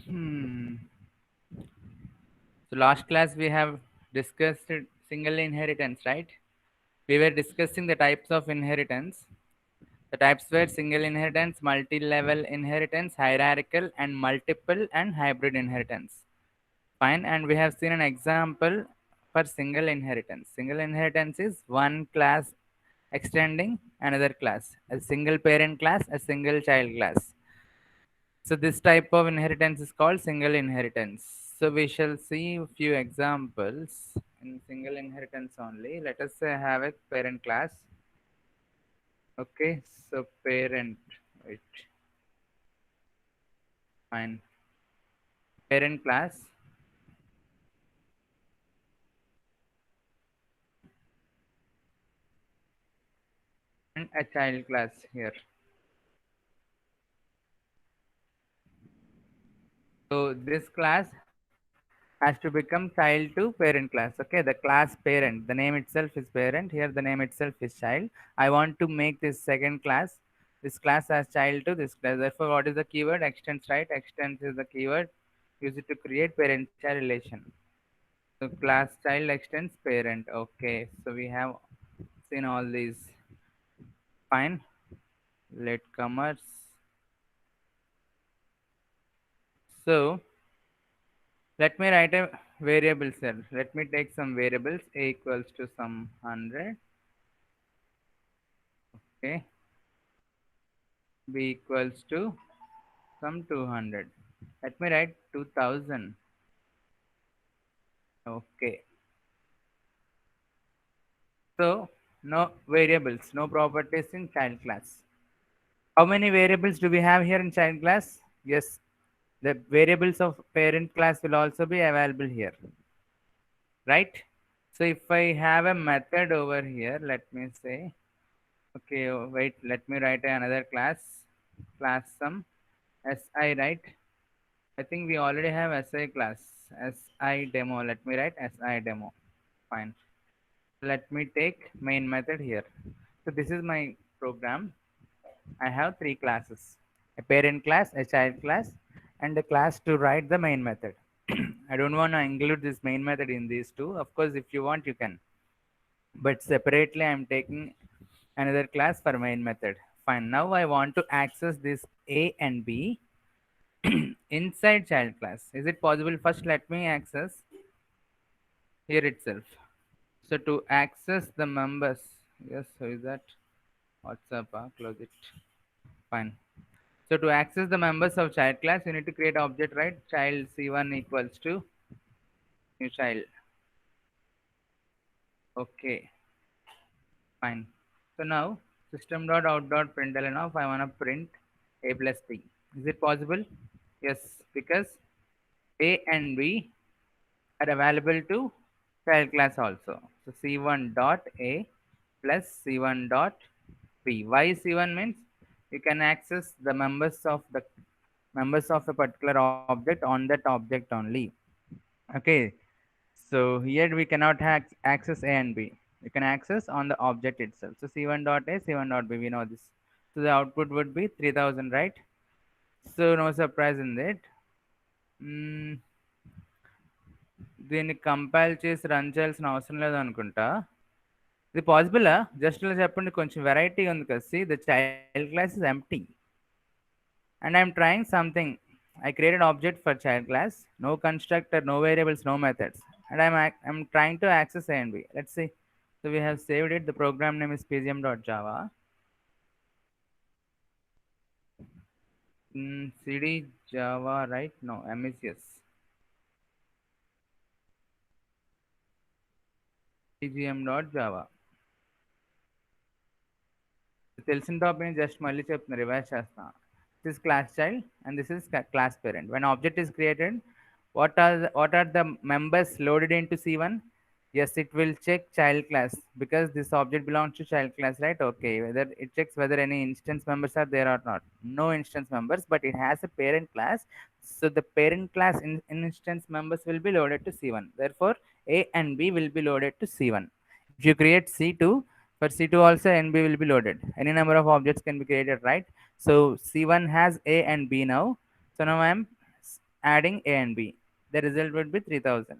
Hmm. So last class we have discussed single inheritance, right? We were discussing the types of inheritance. The types were single inheritance, multi-level inheritance, hierarchical, and multiple and hybrid inheritance. Fine, and we have seen an example for single inheritance. Single inheritance is one class extending another class, a single parent class, a single child class. So this type of inheritance is called single inheritance. So we shall see a few examples in single inheritance only. Let us say I have a parent class. Okay, so parent, wait, fine. Parent class and a child class here. So this class has to become child to parent class. Okay, the class parent, the name itself is parent. Here the name itself is child. I want to make this second class, this class as child to this class. Therefore, what is the keyword? Extends, right? Extends is the keyword. Use it to create parent-child relation. So class child extends parent. Okay, so we have seen all these. Fine. Latecomers. So let me write a variable cell. Let me take some variables. A equals to some 100. Okay. B equals to some 200. Let me write 2000. Okay. So no variables, no properties in child class. How many variables do we have here in child class? Yes, the variables of parent class will also be available here, right? So if I have a method over here, let me say, okay, wait, let me write another class sum, si, right? I think we already have si class, si demo. Let me write si demo. Fine. Let me take main method here. So this is my program. I have three classes, a parent class, a child class, and a class to write the main method. I don't want to include this main method in these two. Of course, if you want, you can. But separately, I'm taking another class for main method. Fine. Now I want to access this A and B inside child class. Is it possible? First, let me access here itself. So to access the members, yes, so is that WhatsApp? Close it. Fine. So to access the members of child class, you need to create object, right? Child C1 equals to new child. Okay, fine. So now system dot out dot println of I want to print A plus B. Is it possible? Yes, because A and B are available to child class also. So C1 dot A plus C1 dot B. Why C1 means you can access the members of a particular object on that object only. Okay, so here we cannot access A and B. You can access on the object itself. So C1 dot A, C1 dot B, we know this. So the output would be 3000, right? So no surprise in that. Mm, దీన్ని compile చేసి run చేయాల్సిన అవసరం లేదనుకుంటా. ఇది పాసిబులా? Just ఇలా చెప్పండి, కొంచెం variety ఉంది కదా. See, the child class is empty. And I'm trying something. I created object for child class, no constructor, no variables, no methods. And I'm trying to access A and B. Let's see. So we have saved it. The program name is pgm.java. CD Java, right? No, M is yes. pgm.java. తెలిసిన topic just మళ్ళీ చెప్తున్నా, revise చేస్తున్నా. This is class child and this is class parent. When object is created, what are the members loaded into C1? Yes, it will check child class because this object belongs to child class, right? Okay, whether it checks whether any instance members are there or not. No instance members, but it has a parent class. So the parent class instance members will be loaded to C1. Therefore, A and B will be loaded to C1. If you create C2, for C2 also NB will be loaded. Any number of objects can be created, right? So C1 has A and B now. So now adding a and b. The result would be 3000.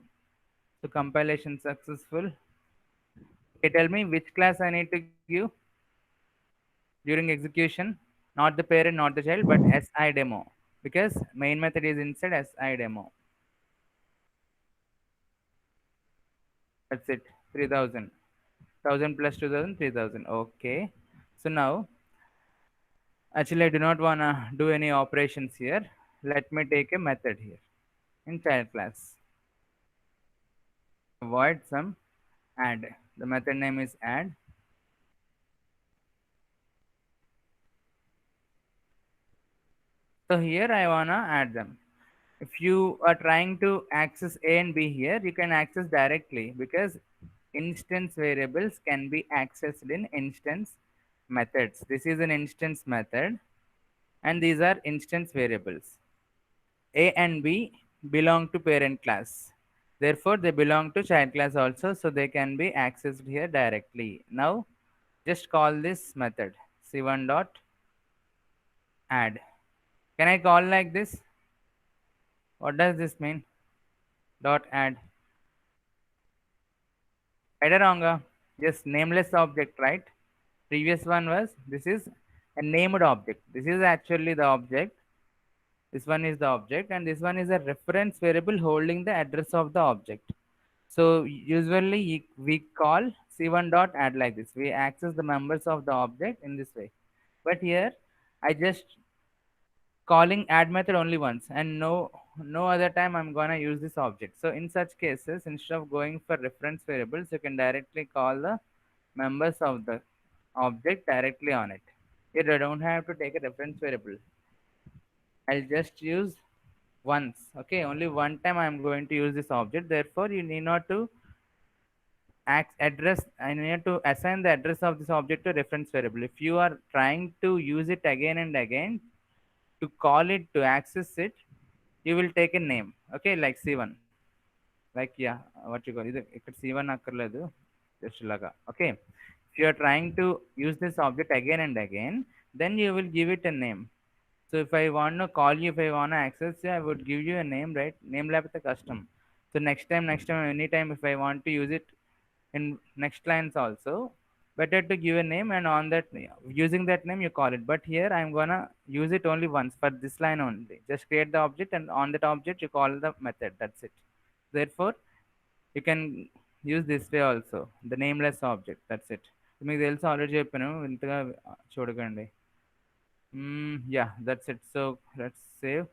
So compilation successful. Okay, tell me which class I need to give during execution. Not the parent, not the child, but si demo, because main method is inside si demo. That's it. 3000. 1000 plus 2000, 3000. Okay. So now, actually, I do not want to do any operations here. Let me take a method here in child class. Avoid some add. The method name is add. So here I want to add them. If you are trying to access A and B here, you can access directly because instance variables can be accessed in instance methods. This is an instance method and these are instance variables. A and B belong to parent class. Therefore, they belong to child class also, so they can be accessed here directly. Now, just call this method c1 dot add. Can I call like this? What does this mean? Dot add. Right or wrong? Just nameless object, right? Previous one was this is a named object. This is actually the object. This one is the object, and this one is a reference variable holding the address of the object. So usually we call c1 dot add like this. We access the members of the object in this way. But here I just calling add method only once and no other time I'm gonna use this object. So in such cases, instead of going for reference variables, you can directly call the members of the object directly on it. Here I don't have to take a reference variable. I'll just use once. Okay, only one time I'm going to use this object. Therefore, you need not to address. I need to assign the address of this object to reference variable. If you are trying to use it again and again to call it to access it, you will take a name. Okay, like c1. Like yeah, what you call it? Ikkada c1 akkarledu. Just laga. Okay. If you are trying to use this object again and again, then you will give it a name. So if I want to call you, if I want to access you, I would give you a name, right? Name the custom. So next time, anytime if I want to use it in next lines also, better to give a name and on that using that name you call it. But here I'm gonna use it only once for this line only. Just create the object and on that object you call the method. That's it. Therefore, you can use this way also. The nameless object. That's it. మీకు తెలుసు already చెప్పాను ఇంతగా చూడకండి. Yeah, that's it. So let's save.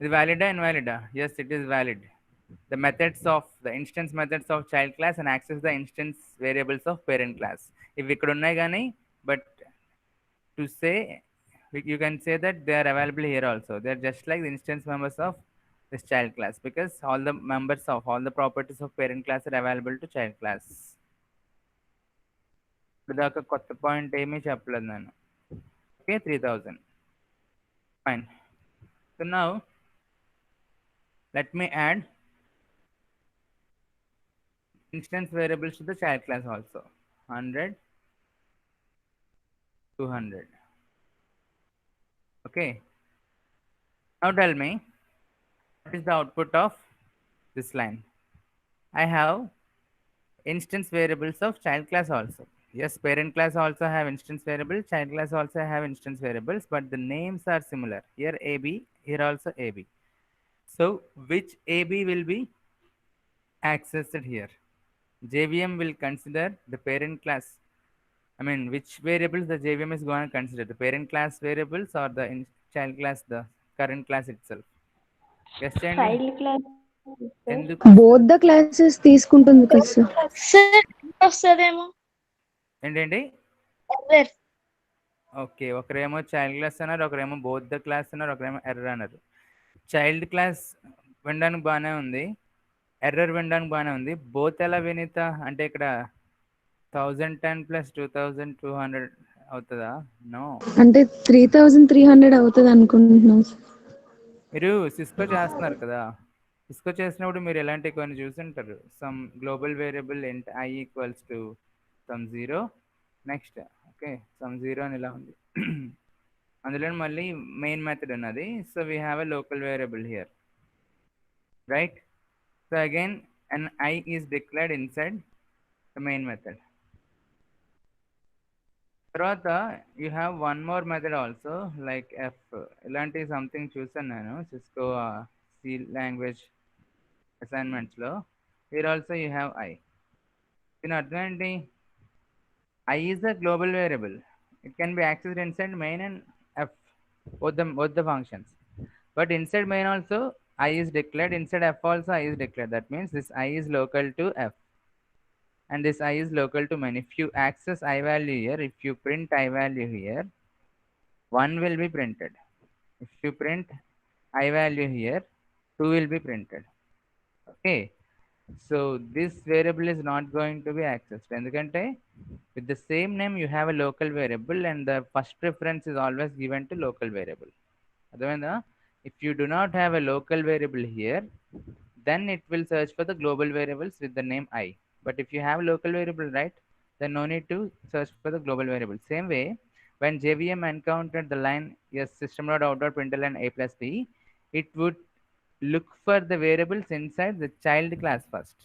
Is valid or invalid? Yes, it is valid. The methods of the instance methods of child class and access the instance variables of parent class. If we could gani, but to say you can say that they are available here also. They are just like the instance members of this child class because all the members of all the properties of parent class are available to child class. ఇదాక కొత్త point ఏమీ చెప్పలేదు నేను. Okay, 3000. Fine. So now let me add instance variables to the child class also. 100, 200. Okay. Now tell me what is the output of this line. I have instance variables of child class also. Yes, parent class also have instance variables, child class also have instance variables, but the names are similar. Here AB, here also AB. So which AB will be accessed here? JVM will consider the parent class. I mean, which variables the JVM is going to consider? The parent class variables or the child class, the current class itself? Yes, Chandy? Child class. ఎందుకు both the classes తీసుకుంటుంది కదా sir. Sir వస్తుందేమో ఏంటండి? Error. Okay, ఒకరేమో child class అన్నారు, ఒకరేమో both the class అన్నారు, ఒకరేమో ఎర్రర్ అన్నారు. చైల్డ్ క్లాస్ వినడానికి బాగానే ఉంది, ఎర్రర్ వినడానికి బాగానే ఉంది. బోత్ ఎలా వినీత అంటే ఇక్కడ 1010 ప్లస్ 2200 అవుతుందా? నో, అంటే 3300 అవుతుంది అనుకుంటున్నాను. మీరు సిస్కో చేస్తున్నారు కదా, సిస్కో చేసినప్పుడు మీరు ఎలాంటి కొన్ని చూసుంటారు. Sum global variable int I equals to sum zero next. Okay, sum zero అని ఇలా ఉంది. అందులో మళ్ళీ మెయిన్ మెథడ్ ఉన్నది. So we have a local variable here, right? So again an I is declared inside the main method. తర్వాత you have one more method also like F. ఇలాంటి something చూసాను నేను సిస్కో సి లాంగ్వేజ్ అసైన్మెంట్స్లో. Here also you have I. దీని అర్థం ఏంటి? I is a global variable. It can be accessed inside main and f, both the functions. But inside main also I is declared, inside f also I is declared. That means this I is local to f and this I is local to main. If you access I value here, if you print I value here, 1 will be printed. If you print I value here, 2 will be printed. Okay. So this variable is not going to be accessed. ఎందుకంటే with the same name you have a local variable and the first preference is always given to local variable. అర్థమైందా? If you do not have a local variable here, then it will search for the global variables with the name I. But if you have local variable, right, then no need to search for the global variable. Same way, when JVM encountered the line yes system.out.println a plus b, it would look for the variables inside the child class first.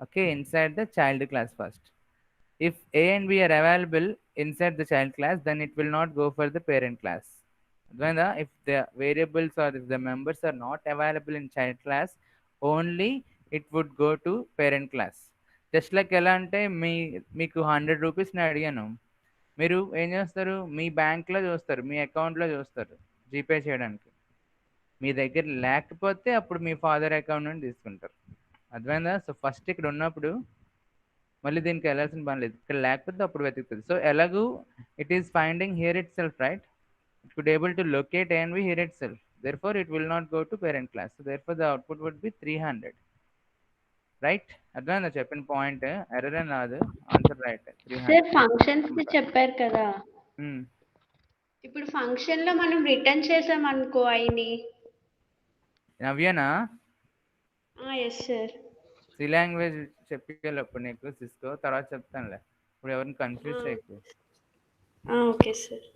Okay, inside the child class first. If A and B are available inside the child class, then it will not go for the parent class. If the variables or if the members are not available in child class, only it would go to parent class. Just like ఎలా అంటే మీకు 100 రూపీస్ని అడిగాను, మీరు ఏం చేస్తారు? మీ బ్యాంక్లో చూస్తారు, మీ అకౌంట్లో చూస్తారు జీపే చేయడానికి. మీ దగ్గర లేకపోతే అప్పుడు మీ ఫాదర్ అకౌంట్ నుండి తీసుకుంటారు. అర్థమైందా? సో ఫస్ట్ ఇక్కడ ఉన్నప్పుడు మళ్ళీ దీనికి వెళ్ళాల్సిన పని లేదు, ఇక్కడ లేకపోతే అప్పుడు వెతుకుతుంది. సో ఎలాగూ it is finding here it self, right? It could able to locate A and B here itself. Therefore, it will not go to parent class. So therefore, the output would be 300. Right? అర్థమైందా చెప్పిన point? Error అని రాదు, answer right. Sir functions చెప్పారు కదా, 300. ఇప్పుడు function లో మనం return చేసాం అనుకో ఐని. నవ్యనా ఎస్ సార్. సి లాంగ్వేజ్ చెప్పేటప్పుడు నీకు సిస్కో తర్వాత చెప్తానులే, ఇప్పుడు ఎవరిని కన్ఫ్యూజ్ చేయకు. Okay sir.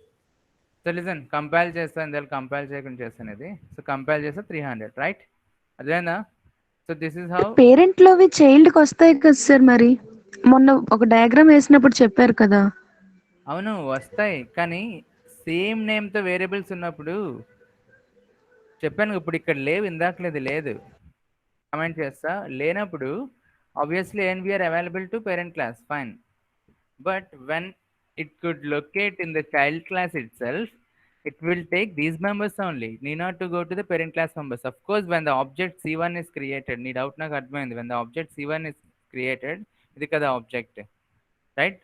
So listen, compile చేస్తాను, ఇందులో కంపైల్ చేయకుండా చేస్తాను ఇది. సో కంపైల్ చేస్తే 300, రైట్? అదేనా? So this is how parent లోవి చైల్డ్ కి వస్తాయి కదా సార్. మరి మొన్న ఒక డయాగ్రామ్ వేసినప్పుడు చెప్పారు కదా. అవును వస్తాయి, కానీ సేమ్ నేమ్తో వేరియబుల్స్ ఉన్నప్పుడు చెప్పాను. ఇప్పుడు ఇక్కడ లేవు, ఇందాకలేదు లేదు, కమెంట్ చేస్తా. లేనప్పుడు obviously NVR available to parent class, fine. But when it could locate in the child class itself, it will take these members only, need not to go to the parent class members. Of course, when the object c1 is created, need doubt నాకు అర్థమైంది, when the object c1 is created, ఇది కదా object, right?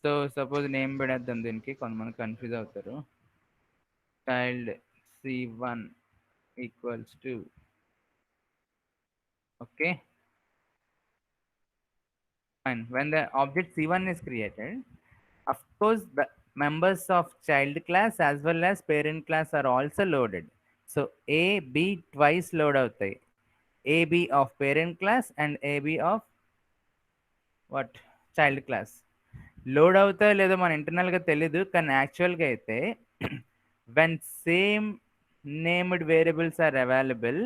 So suppose name పెడేద్దాం దీనికి, కొంతమంది confuse అవుతారు. Child c1 equals to, okay fine. When the object c1 is created, of course the members of child class as well as parent class are also loaded. So a b twice load అవుతాయి, ab of parent class and ab of what child class. Load అవుతాయో లేదో మన ఇంటర్నల్గా తెలీదు, కానీ యాక్చువల్గా అయితే when same named variables are available,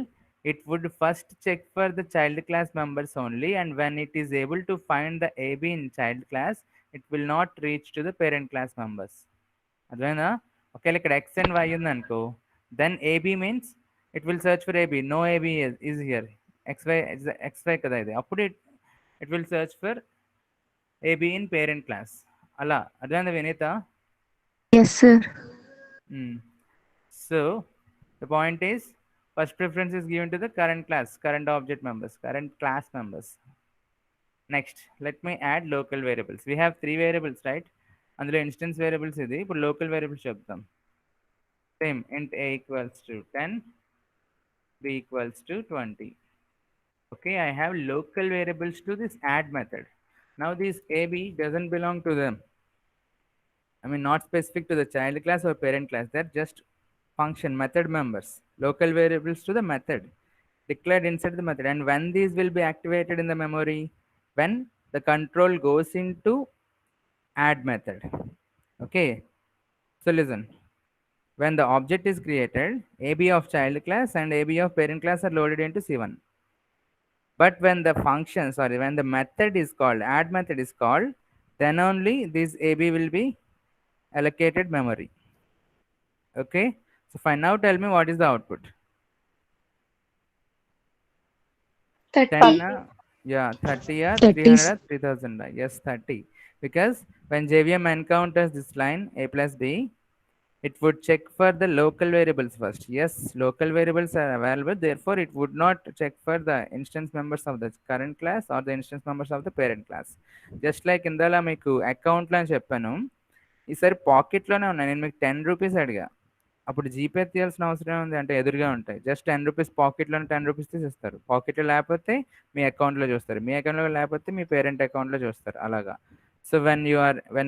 it would first check for the child class members only, and when it is able to find the ab in child class, it will not reach to the parent class members. అర్థమైందా? ఒకవేళ ఇక్కడ x and y ఉందనుకో, then ab means it will search for ab, no ab is here, xy కదా ఇది, అప్పుడు it will search for ab in parent class. అలా అర్థమైందా Vineetha? Yes sir. So the point is, first preference is given to the current class, current object members, current class members. Next, let me add local variables. We have 3 variables, right? అందులో instance variables ఇది. ఇప్పుడు local variables చెప్తాం. Same int a equals to 10, b equals to 20. Okay, I have local variables to this add method. Now this ab doesn't belong to them, I mean not specific to the child class or parent class, they're just function method members, local variables to the method declared inside the method. And when these will be activated in the memory, when the control goes into add method. Okay, so listen, when the object is created, AB of child class and AB of parent class are loaded into C1. But when the function, sorry, when the method is called, add method is called, then only this AB will be allocated memory. Okay. So fine. Now tell me what is the output. 10, 30. yeah, 30, 30. 300, 3000. Yes, 30. Because when JVM encounters this line A plus B, it would check for the local variables first. Yes, local variables are available. Therefore, it would not check for the instance members of the current class or the instance members of the parent class. Just like ఇందాల మీకు అకౌంట్లో అని చెప్పాను, ఈసారి పాకెట్లోనే ఉన్నాయి. నేను మీకు 10 rupees అడిగా, అప్పుడు జీపే తీయాల్సిన అవసరం ఉంది అంటే ఎదురుగా ఉంటాయి. జస్ట్ 10 రూపీస్ పాకెట్లోనే 10 రూపీస్ తీసిస్తారు. పాకెట్లో లేకపోతే మీ అకౌంట్లో చూస్తారు, మీ అకౌంట్లో లేకపోతే మీ పేరెంట్ అకౌంట్లో చూస్తారు, అలాగా. So when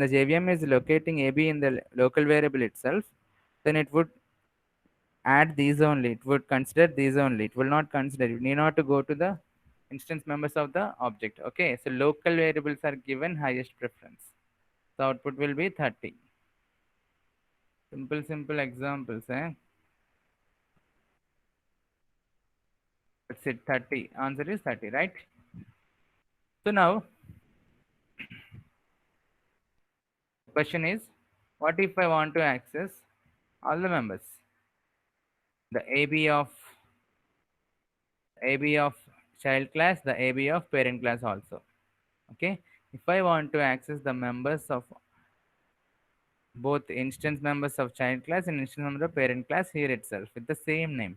the JVM is locating AB in the local variable itself, then it would add these only. It would consider these only. It will not consider. You need not to go to the instance members of the object. Okay, so local variables are given highest preference. The output will be 30. Simple examples. That's it. 30. Answer is 30, right? So now question is, what if I want to access all the members, the AB of child class, the AB of parent class also. Okay, if I want to access the members of both instance members of child class and instance member of parent class here itself with the same name.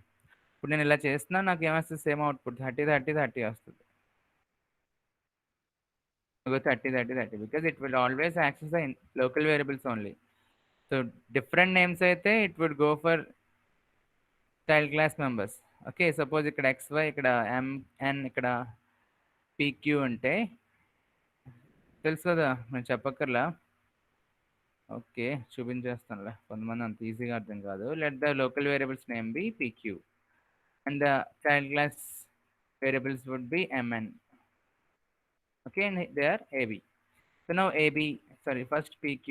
ఇప్పుడు నేను ఇలా చేస్తున్నా, నాకు ఏమొస్తుంది? Same output 30 30 30 వస్తుంది. 30 30 30 because it will always access the local variables only. So different names అయితే it would go for child class members. Okay, suppose ఇక్కడ XY, ఇక్కడ MN, ఇక్కడ PQ ఉంటే తెలుసు కదా, నేను చెప్పక్కర్లా. ఓకే, చూపించేస్తానులే, కొంతమంది అంత ఈజీగా అర్థం కాదు. Let the local variables name be PQ and the child class variables would be MN. Okay, and they are AB. So now AB, sorry, first PQ.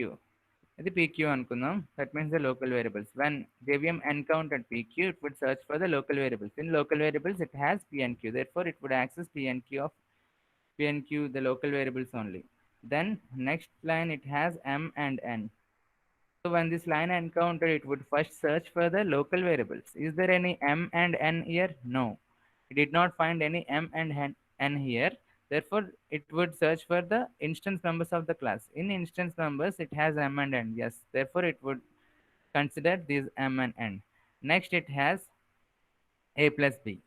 ఇది PQ అనుకుందాం. That means the local variables. When JVM encountered PQ, it would search for the local variables. In local variables, it has P and Q. Therefore, it would access P and Q, the local variables only. Then next line, it has M and N. So when this line encountered, it would first search for the local variables. Is there any M and N here? No. It did not find any M and N here. Therefore, it would search for the instance members of the class. In instance members, it has M and N. Yes. Therefore, it would consider these M and N. Next, it has A plus B.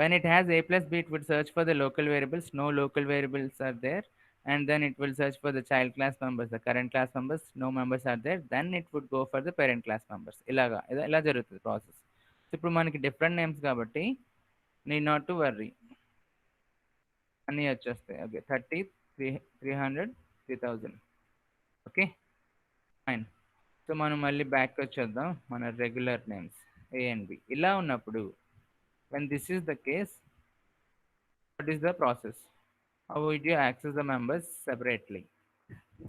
When it has A plus B, it would search for the local variables. No local variables are there. And then it will search for the child class members, the current class members. No members are there. Then it would go for the parent class members. ఇలా జరుగుతుంది process. ఇప్పుడు మనకి different names కాబట్టి need not to worry, అన్నీ వచ్చేస్తాయి. Okay, 30 300 3000. Okay fine. So మనం మళ్ళీ back వచ్చేద్దాం మన regular names A and B. ఇలా ఉన్నప్పుడు when this is the case, what is the process? How would you access the members separately?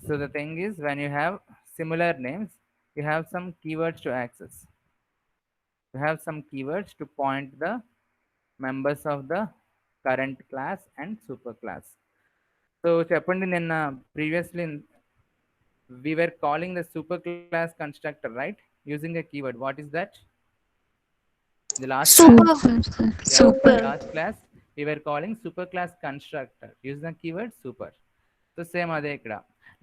So the thing is, when you have similar names, you have some keywords to access. You have some keywords to point the members of the current class and super class. So చెప్పండి, నిన్న previously we were calling the super class constructor, right? Using a keyword. What is that? The last Super. class, yeah, Super. the last class we were calling super class constructor using the keyword super. So same ade ikkada.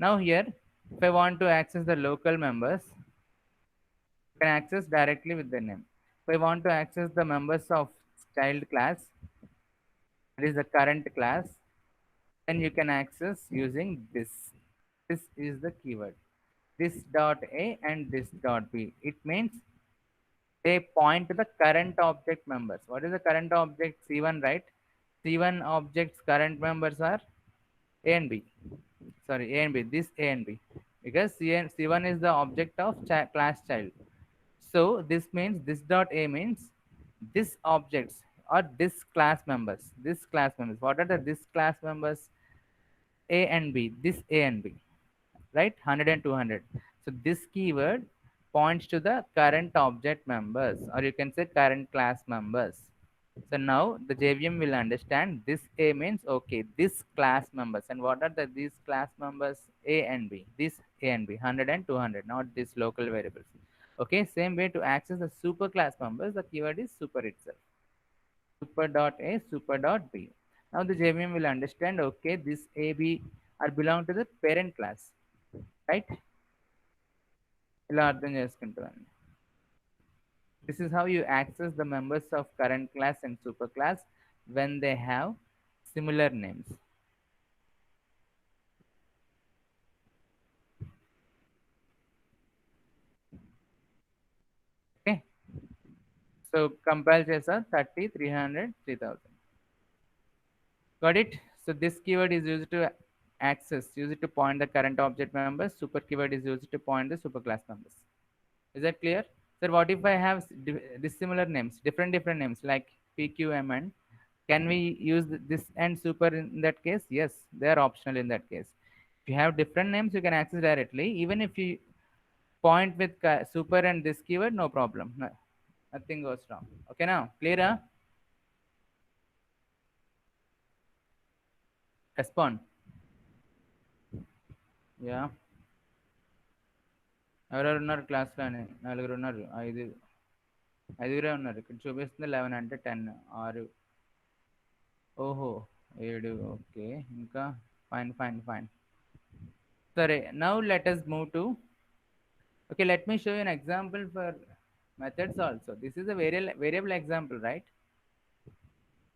Now here, if I want to access the local members, you can access directly with their name. If I want to access the members of child class, that is the current class, then you can access using this. This is the keyword. This dot A and this dot B. It means they point to the current object members. What is the current object? C1, right? C1 object's current members are A and B. Sorry, A and B. This A and B. Because C1 is the object of class child. So this means this dot A means this objects or this class members. This class members. What are the this class members? A and B. This A and B. Right? 100 and 200. So this keyword points to the current object members, or you can say current class members. So now the JVM will understand this A means okay, this class members, and what are these class members? A and B. This A and B, 100 and 200, not these local variables. Okay, same way to access the super class members, the keyword is super itself. Super dot A, super dot B. Now the JVM will understand okay, this A, B are belong to the parent class, right? ఇలా అర్థం చేసుకుంటామండి. This is how you access the members of current class and super class when they have similar names. Okay. So compile chesa 30, 300, 3000. Got it? So this keyword is used to access, use it to point the current object members. Super keyword is used to point the superclass members. Is that clear? Sir, what if I have dissimilar names, different names like PQM and can we use this and super in that case? Yes, they are optional in that case. If you have different names, you can access directly. Even if you point with super and this keyword, no problem. No, nothing goes wrong. Okay, now clear? Respond. Yeah. ఎవరెవరు ఉన్నారు క్లాస్లోనే? నలుగురు ఉన్నారు. ఐదుగురే ఉన్నారు. ఇక్కడ చూపిస్తుంది 11 అంటే 10, 6. ఓహో 7. Okay, ఇంకా ఫైన్. సరే, now let us move to, okay, let me show you an example for methods also. This is a variable example, right?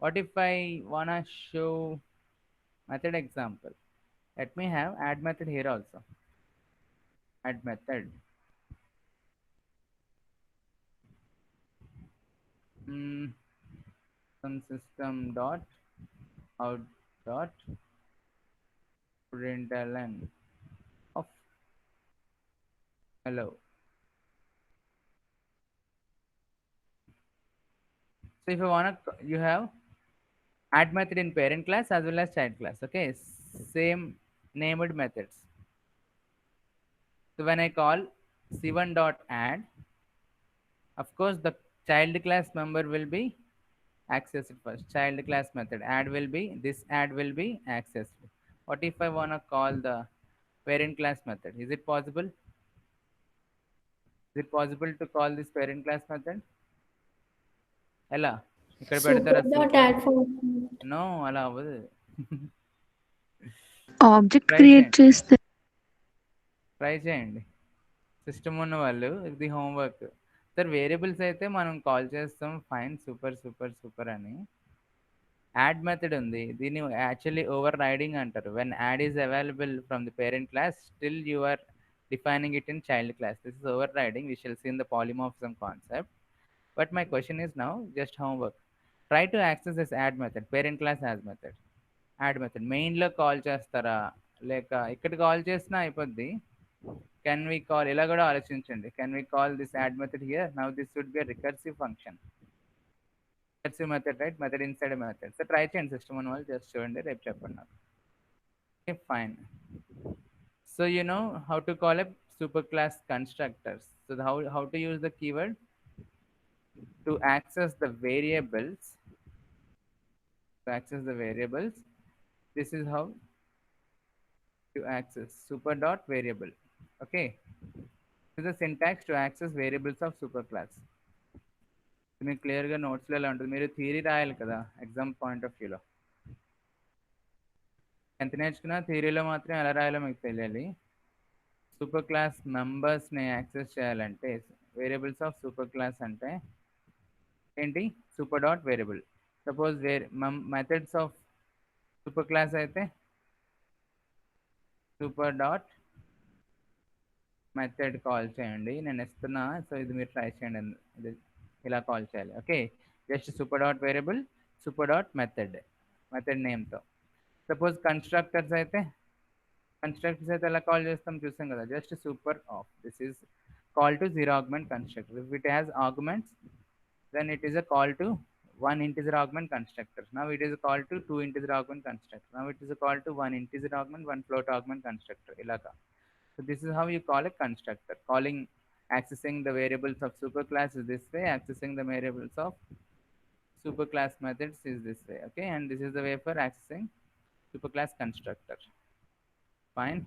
What if I wanna show method example? Let me have add method here also. Add method. Some system dot out dot println of hello. So if you wanna, you have add method in parent class as well as child class. Okay, same named methods. So when I call c1 dot add, of course the child class member will be accessed first. Child class method add will be, this add will be accessed. What if I wanna call the parent class method? Is it possible? Is it possible to call this parent class method? ఎలా ఇక్కడ పెడతారా? No, అలా అవ్వదు. Object create చేస్తే try చేయండి system ఉన్న వాళ్ళు. ఇది హోంవర్క్. సార్ వేరియబుల్స్ అయితే మనం కాల్ చేస్తాం, ఫైన్, సూపర్ అని. యాడ్ మెథడ్ ఉంది, దీన్ని యాక్చువల్లీ ఓవర్ రైడింగ్ అంటారు. When add is available from the parent class, still you are defining it in child class. This is overriding. We shall see in the polymorphism concept. But my question is now just homework. Try to access this add method, parent class as method. Add method main లో call చేస్తారా లేక ఇక్కడ call చేసినా అయిపోద్ది. Can we call, ఇలా కూడా ఆలోచించండి. Can we call this add method here? Now this would be a recursive function. Recursive method, right? Method inside a method. So try చేయండి సిస్టమ్ ఉన్న వాళ్ళు, జస్ట్ చూడండి, రేపు చెప్పండి నాకు. Okay, fine. So you know how to call a superclass constructors. So how to use the keyword to access the variables. This is how to access super dot variable. Okay, this is the syntax to access variables of superclass. మీకు క్లియర్గా నోట్స్లో ఎలా ఉంటుంది? మీరు theory రాయాలి కదా exam point of వ్యూలో. ఎంత నేర్చుకున్నా థియరీలో మాత్రం ఎలా రాయాలో మీకు తెలియాలి. సూపర్ క్లాస్ మెంబర్స్ని యాక్సెస్ చేయాలంటే, వేరియబుల్స్ ఆఫ్ సూపర్ క్లాస్ అంటే ఏంటి? Super dot variable. Suppose methods of super class అయితే సూపర్ డాట్ మెథడ్ కాల్ చేయండి. నేను ఇస్తున్నా, సో ఇది మీరు ట్రై చేయండి. ఇది ఇలా కాల్ చేయాలి. Okay, just super dot variable, super dot method నేమ్తో. సపోజ్ కన్స్ట్రక్టర్స్ అయితే ఎలా కాల్ చేస్తాం చూసాం కదా, just super of. This is call to zero argument constructor. If it has arguments, then it is a call to one integer augment constructor. Now it is a call to two integer augment constructor. Now it is a call to one integer augment, one float augment constructor. Ilaga. So this is how you call a constructor. Calling Accessing the variables of superclass is this way. Accessing the variables of superclass methods is this way. Okay, and this is the way for accessing superclass constructor. Fine.